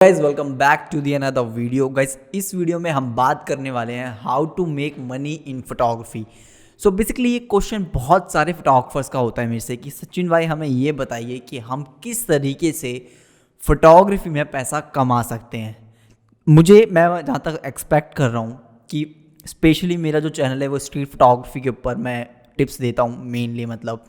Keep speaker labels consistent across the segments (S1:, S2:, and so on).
S1: Guys welcome back to the another video. Guys इस video में हम बात करने वाले हैं how to make money in photography. So basically ये क्वेश्चन बहुत सारे फोटोग्राफर्स का होता है मेरे से कि सचिन भाई हमें ये बताइए कि हम किस तरीके से फोटोग्राफी में पैसा कमा सकते हैं। मैं जहाँ तक एक्सपेक्ट कर रहा हूँ कि स्पेशली मेरा जो चैनल है वो स्ट्रीट फोटोग्राफी के ऊपर मैं टिप्स देता हूँ मेनली, मतलब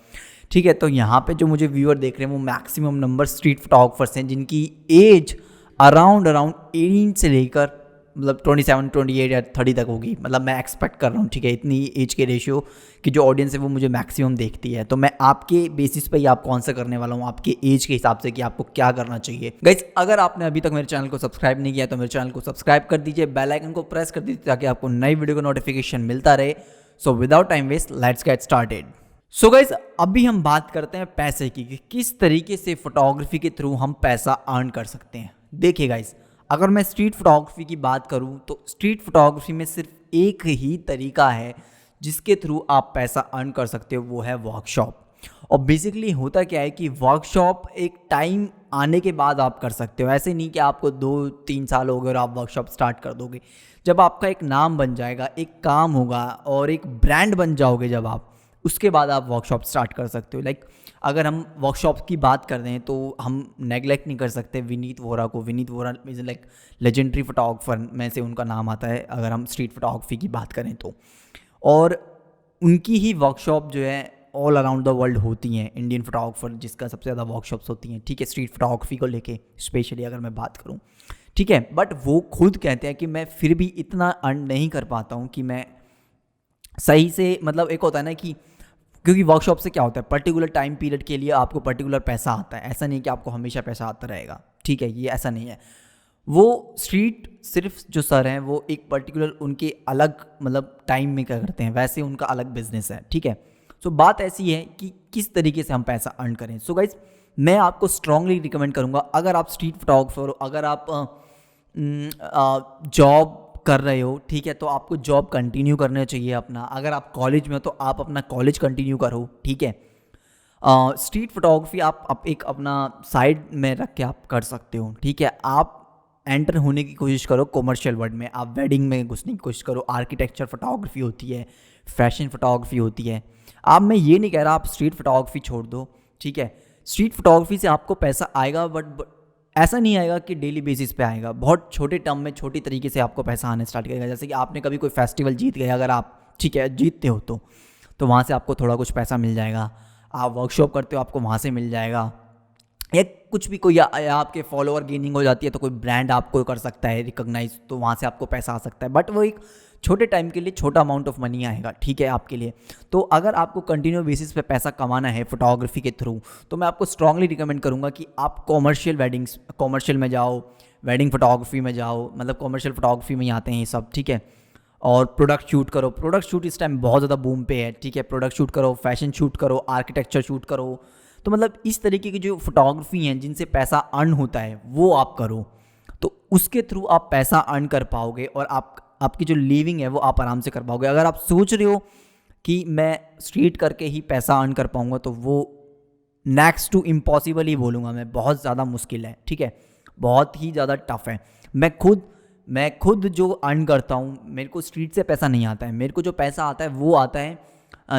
S1: ठीक है। तो यहाँ पे जो मुझे व्यूअर देख रहे हैं वो मैक्सिमम नंबर स्ट्रीट फोटोग्राफर्स हैं जिनकी एज अराउंड 18 से लेकर मतलब 27, 28 या 30 तक होगी। मतलब मैं एक्सपेक्ट कर रहा हूँ, ठीक है, इतनी एज के रेशियो की जो ऑडियंस है वो मुझे मैक्सिमम देखती है। तो मैं आपके बेसिस पे ही आपको आंसर करने वाला हूँ आपके एज के हिसाब से कि आपको क्या करना चाहिए। गाइस अगर आपने अभी तक मेरे चैनल को सब्सक्राइब नहीं किया तो मेरे चैनल को सब्सक्राइब कर दीजिए, बेल आइकन को प्रेस कर दीजिए ताकि आपको नई वीडियो का नोटिफिकेशन मिलता रहे। So without time waste let's get started. So guys अभी हम बात करते हैं पैसे की कि किस तरीके से फोटोग्राफी के थ्रू हम पैसा अर्न कर सकते हैं। देखिए गाइस, अगर मैं स्ट्रीट फोटोग्राफी की बात करूं तो स्ट्रीट फोटोग्राफी में सिर्फ एक ही तरीका है जिसके थ्रू आप पैसा अर्न कर सकते हो, वो है वर्कशॉप। और बेसिकली होता क्या है कि वर्कशॉप एक टाइम आने के बाद आप कर सकते हो। ऐसे नहीं कि आपको 2-3 साल हो गए और आप वर्कशॉप स्टार्ट कर दोगे। जब आपका एक नाम बन जाएगा, एक काम होगा और एक ब्रांड बन जाओगे जब आप, उसके बाद आप वर्कशॉप स्टार्ट कर सकते हो। अगर हम वर्कशॉप की बात कर रहे हैं तो हम नेगलेक्ट नहीं कर सकते विनीत वोरा को। Vineet Vora is legendary photographer में से उनका नाम आता है अगर हम स्ट्रीट फोटोग्राफी की बात करें तो। और उनकी ही वर्कशॉप जो है ऑल अराउंड द वर्ल्ड होती हैं। इंडियन फोटोग्राफर जिसका सबसे ज़्यादा वर्कशॉप्स होती हैं, ठीक है, स्ट्रीट फोटोग्राफी को लेके स्पेशली अगर मैं बात करूँ, ठीक है। बट वो खुद कहते हैं कि मैं फिर भी इतना अर्न नहीं कर पाता हूँ कि मैं सही से, मतलब एक होता है ना कि क्योंकि वर्कशॉप से क्या होता है, पर्टिकुलर टाइम पीरियड के लिए आपको पर्टिकुलर पैसा आता है। ऐसा नहीं कि आपको हमेशा पैसा आता रहेगा, ठीक है, ये ऐसा नहीं है। वो स्ट्रीट सिर्फ जो सर हैं वो एक पर्टिकुलर उनके अलग मतलब टाइम में क्या करते हैं, वैसे उनका अलग बिजनेस है, ठीक है। सो बात ऐसी है कि किस तरीके से हम पैसा अर्न करें। सो गाइज मैं आपको स्ट्रांगली रिकमेंड करूँगा, अगर आप स्ट्रीट फोटोग्राफर हो, अगर आप जॉब कर रहे हो, ठीक है, तो आपको जॉब कंटिन्यू करना चाहिए अपना। अगर आप कॉलेज में हो तो आप अपना कॉलेज कंटिन्यू करो, ठीक है। स्ट्रीट फोटोग्राफी आप एक अपना साइड में रख के आप कर सकते हो, ठीक है। आप एंटर होने की कोशिश करो कॉमर्शियल वर्ल्ड में, आप वेडिंग में घुसने की कोशिश करो। आर्किटेक्चर फोटोग्राफी होती है, फैशन फोटोग्राफी होती है। आप, मैं ये नहीं कह रहा आप स्ट्रीट फोटोग्राफी छोड़ दो, ठीक है। स्ट्रीट फोटोग्राफी से आपको पैसा आएगा, बट ऐसा नहीं आएगा कि डेली बेसिस पे आएगा। बहुत छोटे टर्म में छोटी तरीके से आपको पैसा आने स्टार्ट करेगा। जैसे कि आपने कभी कोई फेस्टिवल जीत गए, अगर आप, ठीक है, जीतते हो तो वहाँ से आपको थोड़ा कुछ पैसा मिल जाएगा। आप वर्कशॉप करते हो, आपको वहाँ से मिल जाएगा। या कुछ भी कोई या आपके फॉलोअर गेनिंग हो जाती है तो कोई ब्रांड आपको कर सकता है रिकॉग्नाइज, तो वहाँ से आपको पैसा आ सकता है। बट वो एक छोटे टाइम के लिए छोटा अमाउंट ऑफ मनी आएगा, ठीक है, आपके लिए। तो अगर आपको कंटिन्यू बेसिस पे पैसा कमाना है फोटोग्राफी के थ्रू, तो मैं आपको स्ट्रांगली रिकमेंड करूँगा कि आप कॉमर्शियल में जाओ, वेडिंग फोटोग्राफी में जाओ। मतलब कॉमर्शियल फोटोग्राफी में ही आते हैं ये सब, ठीक है। और प्रोडक्ट शूट करो। प्रोडक्ट शूट इस टाइम बहुत ज़्यादा बूम पे है, ठीक है। प्रोडक्ट शूट करो, फैशन शूट करो, आर्किटेक्चर शूट करो। तो मतलब इस तरीके की जो फोटोग्राफी हैं जिनसे पैसा अर्न होता है वो आप करो, तो उसके थ्रू आप पैसा अर्न कर पाओगे और आपकी जो लिविंग है वो आप आराम से कर पाओगे। अगर आप सोच रहे हो कि मैं स्ट्रीट करके ही पैसा अर्न कर पाऊंगा तो वो नेक्स्ट टू इम्पॉसिबल ही बोलूँगा मैं, बहुत ज़्यादा मुश्किल है, ठीक है, बहुत ही ज़्यादा टफ है। मैं खुद जो अर्न करता हूँ, मेरे को स्ट्रीट से पैसा नहीं आता है। मेरे को जो पैसा आता है वो आता है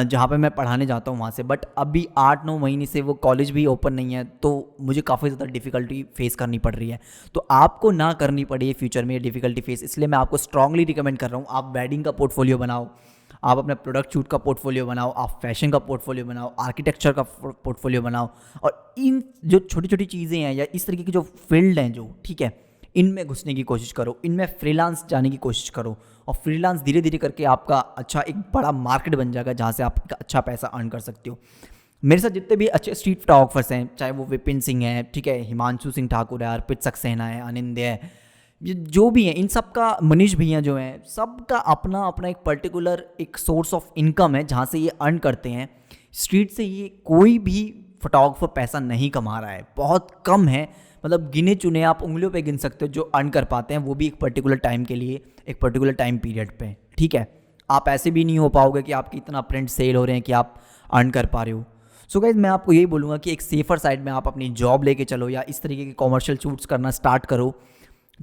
S1: जहाँ पे मैं पढ़ाने जाता हूँ वहाँ से। बट अभी 8-9 महीने से वो कॉलेज भी ओपन नहीं है, तो मुझे काफ़ी ज़्यादा डिफ़िकल्टी फेस करनी पड़ रही है। तो आपको ना करनी पड़े फ्यूचर में ये डिफ़िकल्टी फेस, इसलिए मैं आपको स्ट्रांगली रिकमेंड कर रहा हूँ आप वेडिंग का पोर्टफोलियो बनाओ, आप अपने प्रोडक्ट शूट का पोर्टफोलियो बनाओ, आप फैशन का पोर्टफोलियो बनाओ, आर्किटेक्चर का पोर्टफोलियो बनाओ। और इन जो छोटी छोटी चीज़ें हैं या इस तरीके की जो फील्ड हैं जो, ठीक है, इनमें घुसने की कोशिश करो, इनमें फ्रीलांस जाने की कोशिश करो। और फ्रीलांस धीरे धीरे करके आपका अच्छा एक बड़ा मार्केट बन जाएगा जहाँ से आप अच्छा पैसा अर्न कर सकते हो। मेरे साथ जितने भी अच्छे स्ट्रीट फोटोग्राफर्स हैं, चाहे वो विपिन सिंह है, ठीक है, हिमांशु सिंह ठाकुर है, अर्पित सक्सेना है, अनिंद है, ये जो भी हैं, इन सब का, मनीष भैया जो हैं, सबका अपना अपना एक पर्टिकुलर एक सोर्स ऑफ इनकम है जहाँ से ये अर्न करते हैं। स्ट्रीट से ये कोई भी फोटोग्राफर पैसा नहीं कमा रहा है, बहुत कम है। मतलब गिने चुने, आप उंगलियों पे गिन सकते हो जो अर्न कर पाते हैं, वो भी एक पर्टिकुलर टाइम के लिए, एक पर्टिकुलर टाइम पीरियड पे, ठीक है। आप ऐसे भी नहीं हो पाओगे कि आपकी इतना प्रिंट सेल हो रहे हैं कि आप अर्न कर पा रहे हो। सो गाइज मैं आपको यही बोलूँगा कि एक सेफर साइड में आप अपनी जॉब लेके चलो या इस तरीके के कॉमर्शियल शूट्स करना स्टार्ट करो,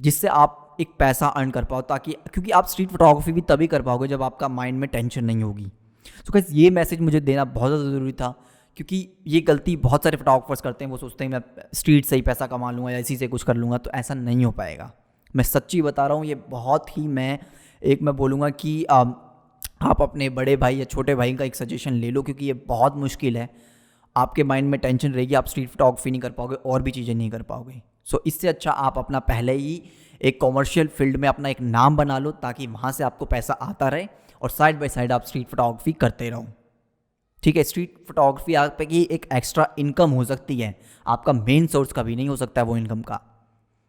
S1: जिससे आप एक पैसा अर्न कर पाओ, ताकि क्योंकि आप स्ट्रीट फोटोग्राफी भी तभी कर पाओगे जब आपका माइंड में टेंशन नहीं होगी। सो गाइस ये मैसेज मुझे देना बहुत ज़्यादा ज़रूरी था, क्योंकि ये गलती बहुत सारे फोटोग्राफर्स करते हैं। वो सोचते हैं मैं स्ट्रीट से ही पैसा कमा लूँगा या इसी से कुछ कर लूँगा, तो ऐसा नहीं हो पाएगा। मैं सच्ची बता रहा हूँ, ये बहुत ही मैं बोलूँगा कि आप अपने बड़े भाई या छोटे भाई का एक सजेशन ले लो, क्योंकि ये बहुत मुश्किल है। आपके माइंड में टेंशन रहेगी, आप स्ट्रीट फोटोग्राफी नहीं कर पाओगे और भी चीज़ें नहीं कर पाओगे। सो इससे अच्छा आप अपना पहले ही एक कॉमर्शियल फील्ड में अपना एक नाम बना लो, ताकि वहाँ से आपको पैसा आता रहे और साइड बाय साइड आप स्ट्रीट फोटोग्राफी करते रहो। ठीक है, स्ट्रीट फोटोग्राफी आपकी एक एक्स्ट्रा इनकम हो सकती है, आपका मेन सोर्स कभी नहीं हो सकता है वो इनकम का।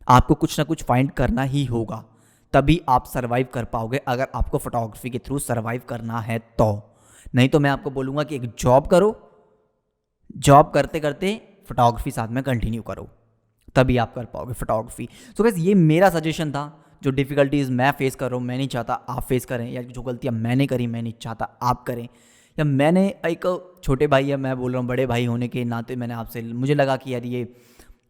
S1: आपको कुछ ना कुछ फाइंड करना ही होगा, तभी आप सर्वाइव कर पाओगे, अगर आपको फोटोग्राफी के थ्रू सर्वाइव करना है तो। नहीं तो मैं आपको बोलूँगा कि एक जॉब करो, जॉब करते करते फोटोग्राफी साथ में कंटिन्यू करो, तभी आप कर पाओगे फोटोग्राफी। सो गाइस ये मेरा सजेशन था। जो डिफ़िकल्टीज़ मैं फेस कर रहा हूँ, मैं नहीं चाहता आप फेस करें, या जो गलतियाँ मैंने करी मैं नहीं चाहता आप करें, या मैंने एक छोटे भाई या मैं बोल रहा हूँ बड़े भाई होने के नाते मुझे लगा कि यार ये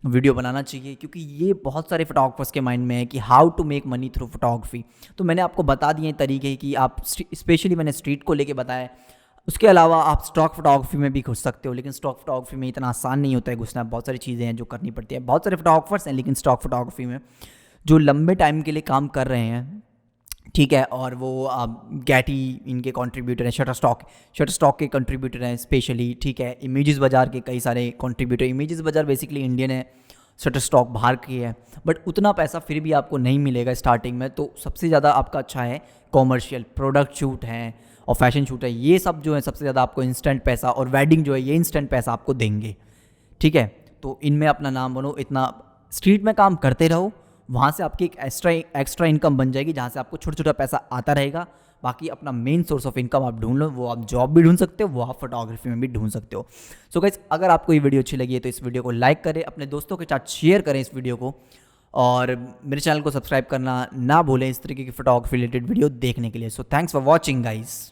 S1: वीडियो बनाना चाहिए, क्योंकि ये बहुत सारे फोटोग्राफर्स के माइंड में है कि how to make money through photography. तो मैंने आपको बता दिए तरीके कि आप स्पेशली मैंने स्ट्रीट को लेके बताया। उसके अलावा आप स्टॉक फोटोग्राफी में भी घुस सकते हो, लेकिन स्टॉक फोटोग्राफी में इतना आसान नहीं होता है घुसना। बहुत सारी चीज़ें हैं जो करनी पड़ती है। बहुत सारे फोटोग्राफर्स हैं लेकिन स्टॉक फोटोग्राफी में जो लंबे टाइम के लिए काम कर रहे हैं, ठीक है, और वो गैटी इनके कंट्रीब्यूटर हैं, शटरस्टॉक के कंट्रीब्यूटर हैं स्पेशली, ठीक है। इमेजेस बाज़ार के कई सारे कंट्रीब्यूटर, इमेजेस बाज़ार बेसिकली इंडियन है, शटरस्टॉक बाहर की है, बट उतना पैसा फिर भी आपको नहीं मिलेगा स्टार्टिंग में। तो सबसे ज़्यादा आपका अच्छा है कॉमर्शियल प्रोडक्ट शूट है और फैशन शूट है, ये सब जो है सबसे ज़्यादा आपको इंस्टेंट पैसा, और वेडिंग जो है ये इंस्टेंट पैसा आपको देंगे, ठीक है। तो इनमें अपना नाम बनो, इतना स्ट्रीट में काम करते रहो, वहाँ से आपकी एक एक्स्ट्रा इनकम बन जाएगी, जहाँ से आपको छोटा छोटा पैसा आता रहेगा। बाकी अपना मेन सोर्स ऑफ इनकम आप ढूंढ लो, वो आप जॉब भी ढूंढ सकते हो, वो आप फोटोग्राफी में भी ढूंढ सकते हो। सो गाइस अगर आपको ये वीडियो अच्छी लगी है तो इस वीडियो को लाइक करें, अपने दोस्तों के साथ शेयर करें इस वीडियो को, और मेरे चैनल को सब्सक्राइब करना ना भूलें इस तरीके की फोटोग्राफी रिलेटेड वीडियो देखने के लिए। So thanks for watching guys.